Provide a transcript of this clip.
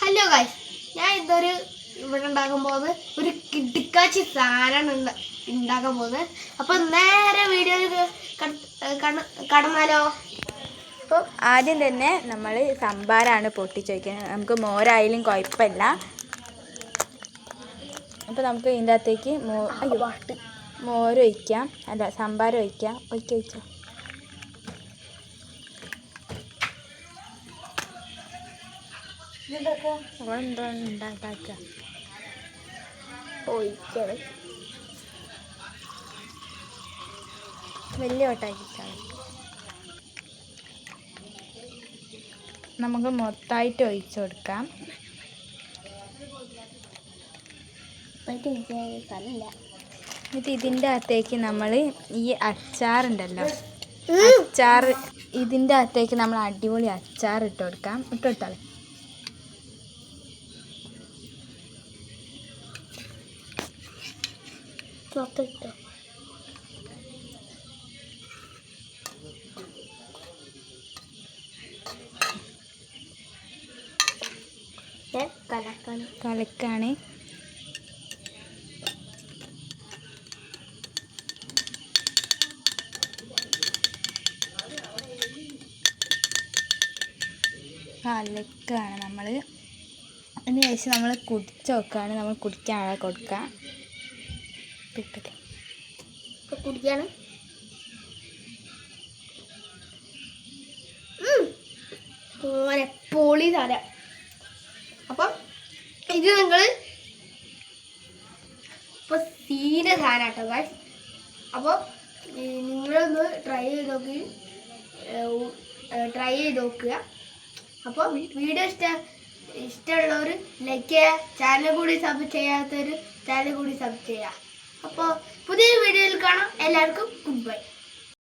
Hello guys, ഞാൻ ഇതൊരു ഇവിടെ ഉണ്ടാക്കാൻ പോകുന്നത് ഒരു കിടുക്കാച്ചി സാധനമാണ് ഉണ്ടാക്കാൻ പോകുന്നത്. അപ്പം നേരെ വീഡിയോയിൽ കടന്നാലോ? അപ്പോൾ ആദ്യം തന്നെ നമ്മൾ സംഭാരമാണ് പൊട്ടിച്ച് വയ്ക്കുന്നത്. നമുക്ക് മോരായാലും കുഴപ്പമില്ല. അപ്പോൾ നമുക്ക് ഇതിൻ്റെ അകത്തേക്ക് മോര് ഒഴിക്കാം, അല്ല സംഭാരം ഒഴിക്കാം. ഒഴിച്ചോ ഉണ്ടാക്കുക ഒഴിച്ചത് വലിയ വട്ടാക്കിച്ചാൽ നമുക്ക് മൊത്തമായിട്ട് ഒഴിച്ചു കൊടുക്കാം. എന്നിട്ട് ഇതിൻ്റെ അകത്തേക്ക് നമ്മൾ ഈ അച്ചാറുണ്ടല്ലോ, അച്ചാർ ഇതിൻ്റെ അകത്തേക്ക് നമ്മൾ അടിപൊളി അച്ചാർ ഇട്ട് കൊടുക്കാം. ഇട്ടെടുത്താളെ ഇട്ടോ കലക്കാണ്. കലക്കാണ് നമ്മൾ. അതിന് ശേഷം നമ്മൾ കുടിച്ച് നോക്കുകയാണ്. നമ്മൾ കുടിക്കാൻ ആളെ കൊടുക്കുക. കുടിക്കാണ്. പൊളി തരാം. അപ്പം ഇത് നിങ്ങൾ ഇപ്പൊ സീന സാധനാട്ടോ ഗൈസ്. അപ്പോൾ നിങ്ങളൊന്ന് ട്രൈ ചെയ്ത് നോക്കുക. അപ്പോൾ വീഡിയോ ഇഷ്ടമുള്ളവർ ലൈക്ക് ചെയ്യുക, ചാനൽ കൂടി സബ് ചെയ്യാത്തവർ ചാനൽ കൂടി സബ് ചെയ്യുക. അപ്പോൾ പുതിയ വീഡിയോയിൽ കാണാം. എല്ലാവർക്കും ഗുഡ് ബൈ.